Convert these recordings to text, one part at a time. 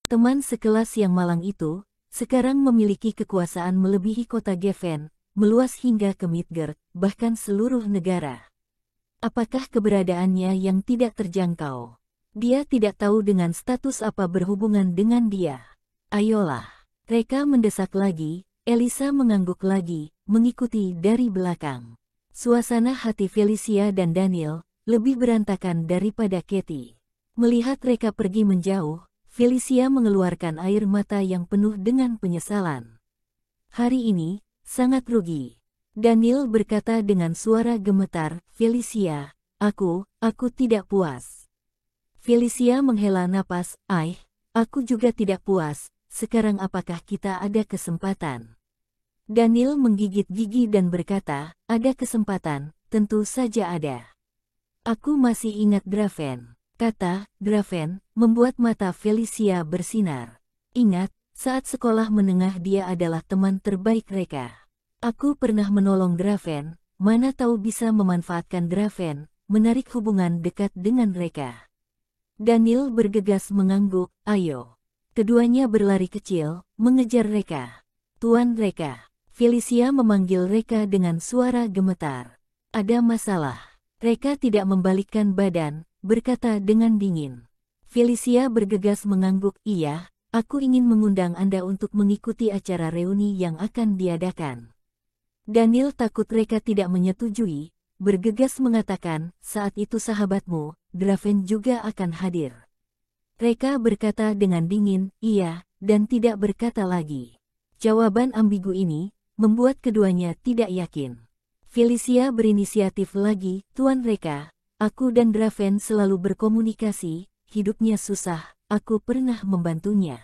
Teman sekelas yang malang itu, sekarang memiliki kekuasaan melebihi kota Geffen, meluas hingga ke Midgard, bahkan seluruh negara. Apakah keberadaannya yang tidak terjangkau? Dia tidak tahu dengan status apa berhubungan dengan dia. Ayolah. Reka mendesak lagi, Elisa mengangguk lagi, mengikuti dari belakang. Suasana hati Felicia dan Daniel lebih berantakan daripada Katie. Melihat Reka pergi menjauh, Felicia mengeluarkan air mata yang penuh dengan penyesalan. Hari ini, sangat rugi. Daniel berkata dengan suara gemetar, Felicia, aku tidak puas. Felicia menghela napas, aku juga tidak puas, sekarang apakah kita ada kesempatan? Daniel menggigit gigi dan berkata, ada kesempatan, tentu saja ada. Aku masih ingat Draven. Kata Draven membuat mata Felicia bersinar. Ingat, saat sekolah menengah dia adalah teman terbaik Reka. Aku pernah menolong Draven, mana tahu bisa memanfaatkan Draven, menarik hubungan dekat dengan Reka. Daniel bergegas mengangguk, ayo. Keduanya berlari kecil, mengejar Reka. Tuan Reka. Felicia memanggil Reka dengan suara gemetar. Ada masalah. Reka tidak membalikkan badan, berkata dengan dingin. Felicia bergegas mengangguk, iya, aku ingin mengundang Anda untuk mengikuti acara reuni yang akan diadakan. Daniel takut Reka tidak menyetujui, bergegas mengatakan, saat itu sahabatmu, Draven juga akan hadir. Reka berkata dengan dingin, iya, dan tidak berkata lagi. Jawaban ambigu ini membuat keduanya tidak yakin. Felicia berinisiatif lagi, Tuan Reka, aku dan Draven selalu berkomunikasi, hidupnya susah, aku pernah membantunya.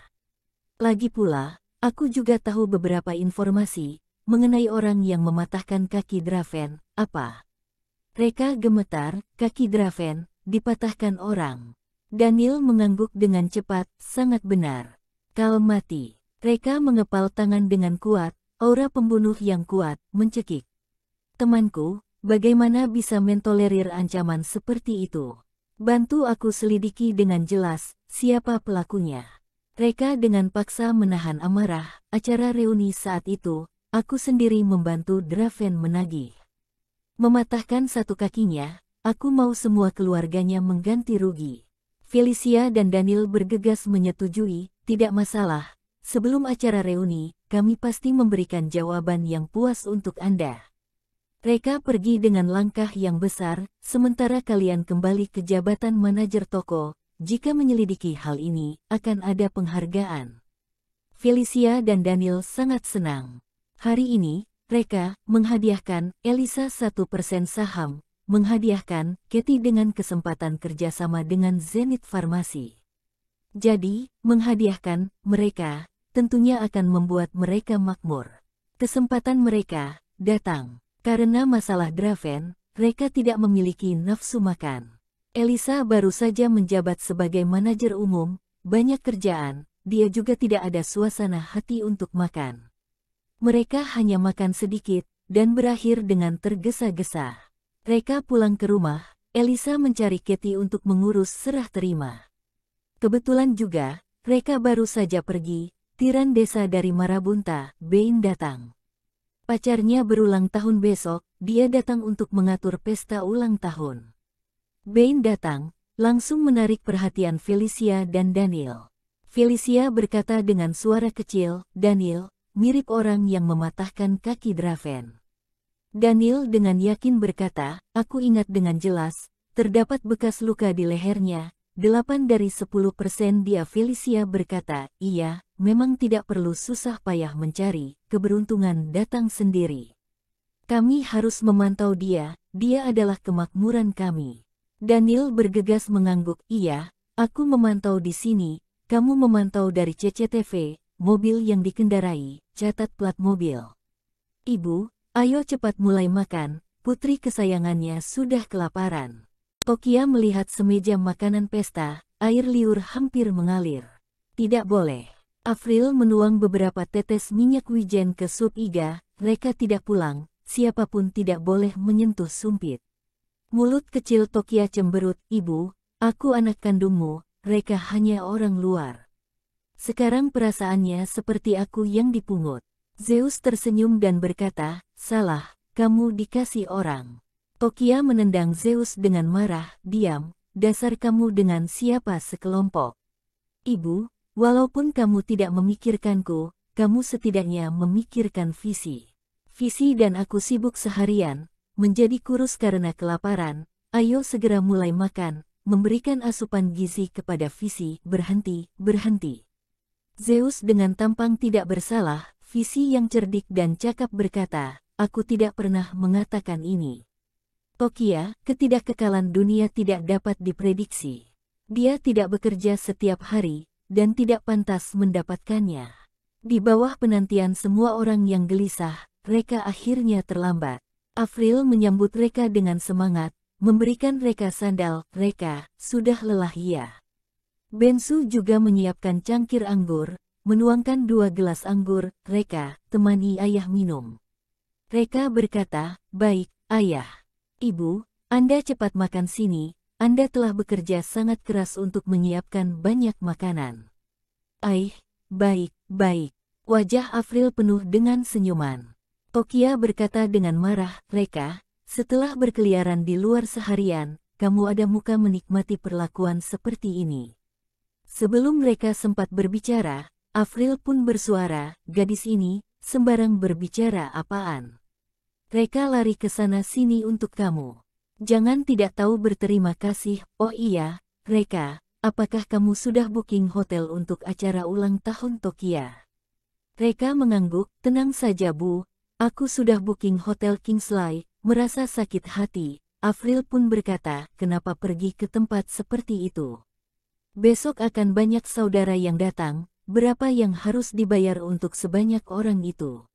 Lagi pula, aku juga tahu beberapa informasi mengenai orang yang mematahkan kaki Draven, apa? Reka gemetar, kaki Draven dipatahkan orang. Daniel mengangguk dengan cepat, sangat benar. Kal mati. Reka mengepal tangan dengan kuat, aura pembunuh yang kuat, mencekik. Temanku, bagaimana bisa mentolerir ancaman seperti itu? Bantu aku selidiki dengan jelas, siapa pelakunya. Reka dengan paksa menahan amarah, acara reuni saat itu, aku sendiri membantu Draven menagih. Mematahkan satu kakinya, aku mau semua keluarganya mengganti rugi. Felicia dan Daniel bergegas menyetujui, tidak masalah, sebelum acara reuni, kami pasti memberikan jawaban yang puas untuk Anda. Reka pergi dengan langkah yang besar, sementara kalian kembali ke jabatan manajer toko, jika menyelidiki hal ini, akan ada penghargaan. Felicia dan Daniel sangat senang. Hari ini, Reka menghadiahkan Elisa 1% saham, menghadiahkan Katie dengan kesempatan kerjasama dengan Zenith Farmasi. Jadi, menghadiahkan mereka, tentunya akan membuat mereka makmur. Kesempatan mereka datang. Karena masalah Draven, Reka tidak memiliki nafsu makan. Elisa baru saja menjabat sebagai manajer umum, banyak kerjaan, dia juga tidak ada suasana hati untuk makan. Mereka hanya makan sedikit, dan berakhir dengan tergesa-gesa. Reka pulang ke rumah, Elisa mencari Katie untuk mengurus serah terima. Kebetulan juga, Reka baru saja pergi, tiran desa dari Marabunta, Bain datang. Pacarnya berulang tahun besok, dia datang untuk mengatur pesta ulang tahun. Bain datang, langsung menarik perhatian Felicia dan Daniel. Felicia berkata dengan suara kecil, Daniel, mirip orang yang mematahkan kaki Draven. Daniel dengan yakin berkata, aku ingat dengan jelas, terdapat bekas luka di lehernya, 8 dari 10% dia. Felicia berkata, iya, memang tidak perlu susah payah mencari, keberuntungan datang sendiri. Kami harus memantau dia adalah kemakmuran kami. Daniel bergegas mengangguk, iya, aku memantau di sini, kamu memantau dari CCTV, mobil yang dikendarai, catat plat mobil. Ibu, ayo cepat mulai makan, putri kesayangannya sudah kelaparan. Tokia melihat semeja makanan pesta, air liur hampir mengalir. Tidak boleh. Avril menuang beberapa tetes minyak wijen ke sup iga, Reka tidak pulang, siapapun tidak boleh menyentuh sumpit. Mulut kecil Tokia cemberut, ibu, aku anak kandungmu, Reka hanya orang luar. sekarang perasaannya seperti aku yang dipungut. Zeus tersenyum dan berkata, salah, kamu dikasih orang. Tokia menendang Zeus dengan marah, diam, dasar kamu dengan siapa sekelompok. Ibu, walaupun kamu tidak memikirkanku, kamu setidaknya memikirkan visi. Visi dan aku sibuk seharian, menjadi kurus karena kelaparan, ayo segera mulai makan, memberikan asupan gizi kepada visi, berhenti, berhenti. Zeus dengan tampang tidak bersalah, visi yang cerdik dan cakap berkata, aku tidak pernah mengatakan ini. Tokia, ketidakkekalan dunia tidak dapat diprediksi. Dia tidak bekerja setiap hari, dan tidak pantas mendapatkannya. Di bawah penantian semua orang yang gelisah, Reka akhirnya terlambat. Afril menyambut Reka dengan semangat, memberikan Reka sandal. Reka, sudah lelah ya. Bensu juga menyiapkan cangkir anggur, menuangkan 2 gelas anggur. Reka, temani ayah minum. Reka berkata, baik, ayah. Ibu, Anda cepat makan sini, Anda telah bekerja sangat keras untuk menyiapkan banyak makanan. Baik, baik. Wajah Afril penuh dengan senyuman. Tokia berkata dengan marah, Reka, setelah berkeliaran di luar seharian, kamu ada muka menikmati perlakuan seperti ini. Sebelum mereka sempat berbicara, Afril pun bersuara, gadis ini, sembarang berbicara apaan. Reka lari ke sana sini untuk kamu. Jangan tidak tahu berterima kasih. Oh iya, Reka, apakah kamu sudah booking hotel untuk acara ulang tahun Tokia? Reka mengangguk, tenang saja Bu, aku sudah booking hotel Kingsley. Merasa sakit hati, Afril pun berkata, kenapa pergi ke tempat seperti itu? Besok akan banyak saudara yang datang, berapa yang harus dibayar untuk sebanyak orang itu?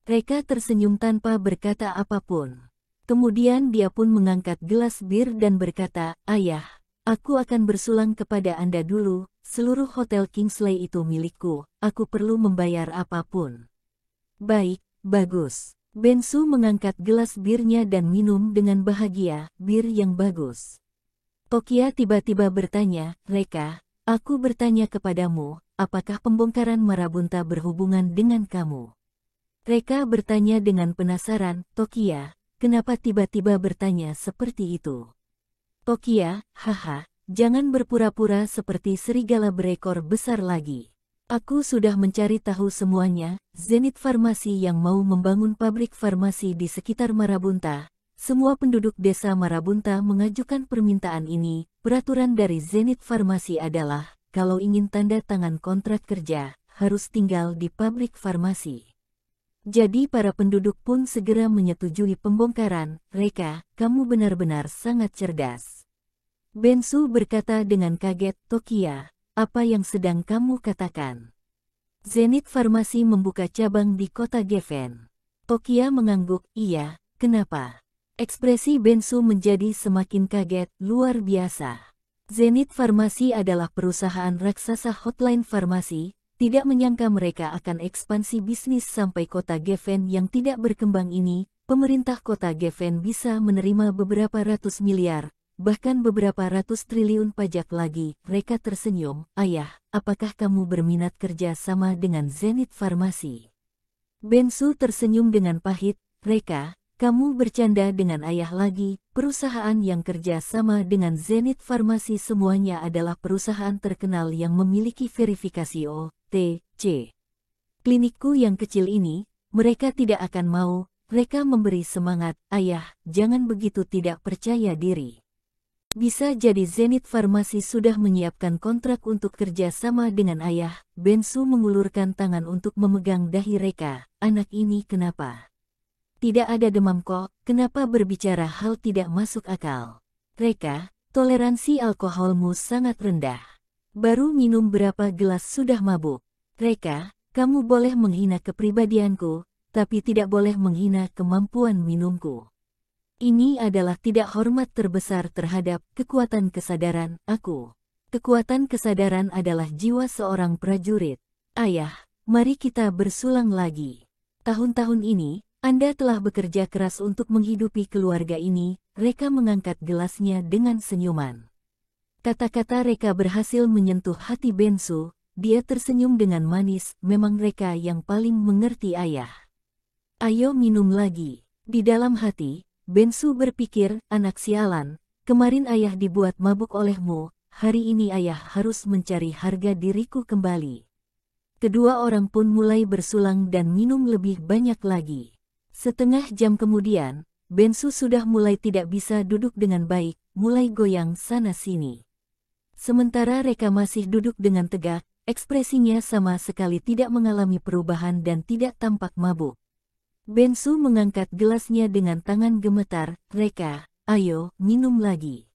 Reka tersenyum tanpa berkata apapun. Kemudian dia pun mengangkat gelas bir dan berkata, ayah, aku akan bersulang kepada Anda dulu, seluruh hotel Kingsley itu milikku, aku perlu membayar apapun. Baik, bagus. Bensu mengangkat gelas birnya dan minum dengan bahagia, bir yang bagus. Tokia tiba-tiba bertanya, Reka, aku bertanya kepadamu, apakah pembongkaran Marabunta berhubungan dengan kamu? Reka bertanya dengan penasaran, Tokia, kenapa tiba-tiba bertanya seperti itu? Tokia, haha, jangan berpura-pura seperti serigala berekor besar lagi. Aku sudah mencari tahu semuanya, Zenith Farmasi yang mau membangun pabrik farmasi di sekitar Marabunta. Semua penduduk desa Marabunta mengajukan permintaan ini. Peraturan dari Zenith Farmasi adalah, kalau ingin tanda tangan kontrak kerja, harus tinggal di pabrik farmasi. Jadi para penduduk pun segera menyetujui pembongkaran. Reka, kamu benar-benar sangat cerdas. Bensu berkata dengan kaget, Tokia, apa yang sedang kamu katakan? Zenith Farmasi membuka cabang di kota Geffen. Tokia mengangguk, iya, kenapa? Ekspresi Bensu menjadi semakin kaget, luar biasa. Zenith Farmasi adalah perusahaan raksasa hotline farmasi, tidak menyangka mereka akan ekspansi bisnis sampai kota Geffen yang tidak berkembang ini. Pemerintah kota Geffen bisa menerima beberapa ratus miliar, bahkan beberapa ratus triliun pajak lagi. Reka tersenyum, ayah, apakah kamu berminat kerja sama dengan Zenith Farmasi? Bensu tersenyum dengan pahit, Reka, kamu bercanda dengan ayah lagi. Perusahaan yang kerja sama dengan Zenith Farmasi semuanya adalah perusahaan terkenal yang memiliki verifikasi OTC. Klinikku yang kecil ini, mereka tidak akan mau. Reka memberi semangat, ayah, jangan begitu tidak percaya diri. Bisa jadi Zenith Farmasi sudah menyiapkan kontrak untuk kerja sama dengan ayah. Bensu mengulurkan tangan untuk memegang dahi Reka. Anak ini kenapa? Tidak ada demam kok, kenapa berbicara hal tidak masuk akal? Reka, toleransi alkoholmu sangat rendah. Baru minum berapa gelas sudah mabuk. Reka, kamu boleh menghina kepribadianku, tapi tidak boleh menghina kemampuan minumku. Ini adalah tidak hormat terbesar terhadap kekuatan kesadaran aku. Kekuatan kesadaran adalah jiwa seorang prajurit. Ayah, mari kita bersulang lagi. Tahun-tahun ini, Anda telah bekerja keras untuk menghidupi keluarga ini. Reka mengangkat gelasnya dengan senyuman. Kata-kata Reka berhasil menyentuh hati Bensu, dia tersenyum dengan manis, memang mereka yang paling mengerti ayah. Ayo minum lagi. Di dalam hati, Bensu berpikir, anak sialan, kemarin ayah dibuat mabuk olehmu, hari ini ayah harus mencari harga diriku kembali. Kedua orang pun mulai bersulang dan minum lebih banyak lagi. Setengah jam kemudian, Bensu sudah mulai tidak bisa duduk dengan baik, mulai goyang sana-sini. Sementara Reka masih duduk dengan tegak, ekspresinya sama sekali tidak mengalami perubahan dan tidak tampak mabuk. Bensu mengangkat gelasnya dengan tangan gemetar, Reka, ayo, minum lagi.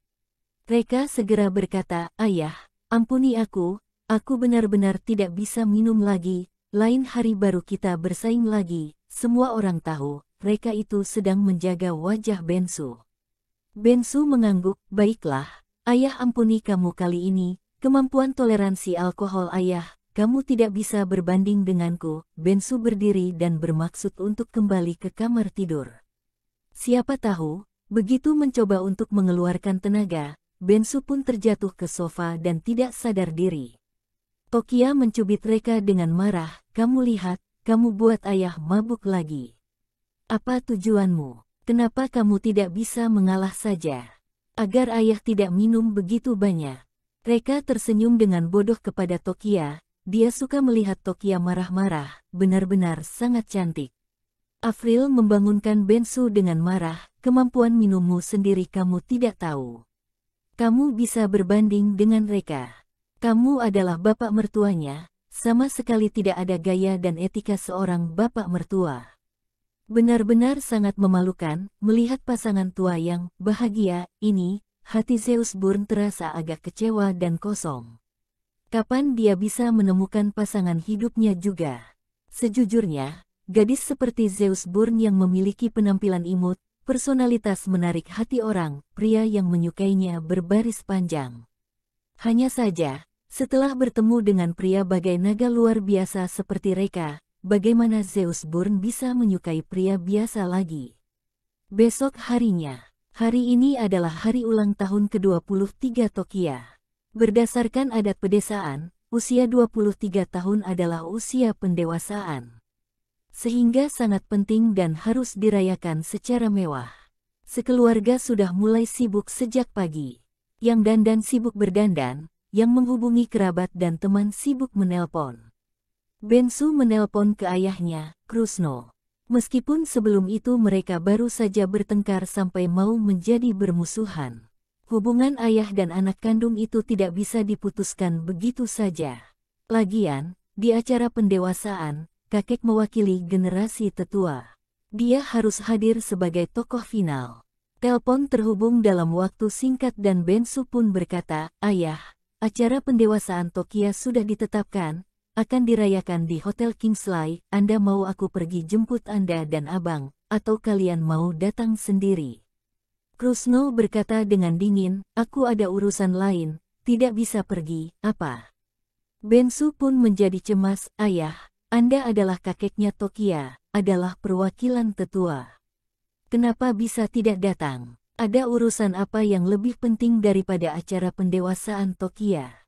Reka segera berkata, ayah, ampuni aku benar-benar tidak bisa minum lagi, lain hari baru kita bersaing lagi. Semua orang tahu, Reka itu sedang menjaga wajah Bensu. Bensu mengangguk, baiklah, ayah ampuni kamu kali ini, kemampuan toleransi alkohol ayah, kamu tidak bisa berbanding denganku. Bensu berdiri dan bermaksud untuk kembali ke kamar tidur. Siapa tahu, begitu mencoba untuk mengeluarkan tenaga, Bensu pun terjatuh ke sofa dan tidak sadar diri. Tokia mencubit Reka dengan marah, kamu lihat, kamu buat ayah mabuk lagi. Apa tujuanmu? Kenapa kamu tidak bisa mengalah saja? Agar ayah tidak minum begitu banyak. Reka tersenyum dengan bodoh kepada Tokia. Dia suka melihat Tokia marah-marah, benar-benar sangat cantik. Afril membangunkan Bensu dengan marah, kemampuan minummu sendiri kamu tidak tahu. Kamu bisa berbanding dengan Reka. Kamu adalah bapak mertuanya, sama sekali tidak ada gaya dan etika seorang bapak mertua. Benar-benar sangat memalukan, melihat pasangan tua yang bahagia ini, hati Zeus Burn terasa agak kecewa dan kosong. Kapan dia bisa menemukan pasangan hidupnya juga? Sejujurnya, gadis seperti Zeus Burn yang memiliki penampilan imut, personalitas menarik hati orang, pria yang menyukainya berbaris panjang. Hanya saja, setelah bertemu dengan pria bagai naga luar biasa seperti Reka, bagaimana Zeus Burn bisa menyukai pria biasa lagi? Besok harinya, hari ini adalah hari ulang tahun ke-23 Tokia. Berdasarkan adat pedesaan, usia 23 tahun adalah usia pendewasaan. Sehingga sangat penting dan harus dirayakan secara mewah. Sekeluarga sudah mulai sibuk sejak pagi. Yang dandan sibuk berdandan, yang menghubungi kerabat dan teman sibuk menelpon. Bensu menelpon ke ayahnya, Krusno. Meskipun sebelum itu mereka baru saja bertengkar sampai mau menjadi bermusuhan. Hubungan ayah dan anak kandung itu tidak bisa diputuskan begitu saja. Lagian, di acara pendewasaan, kakek mewakili generasi tetua. Dia harus hadir sebagai tokoh final. Telepon terhubung dalam waktu singkat dan Bensu pun berkata, ayah, acara pendewasaan Tokia sudah ditetapkan, akan dirayakan di Hotel Kingsley. Anda mau aku pergi jemput Anda dan abang, atau kalian mau datang sendiri? Krusno berkata dengan dingin, aku ada urusan lain, tidak bisa pergi, apa? Bensu pun menjadi cemas, ayah, Anda adalah kakeknya Tokia, adalah perwakilan tetua. Kenapa bisa tidak datang? Ada urusan apa yang lebih penting daripada acara pendewasaan Tokia?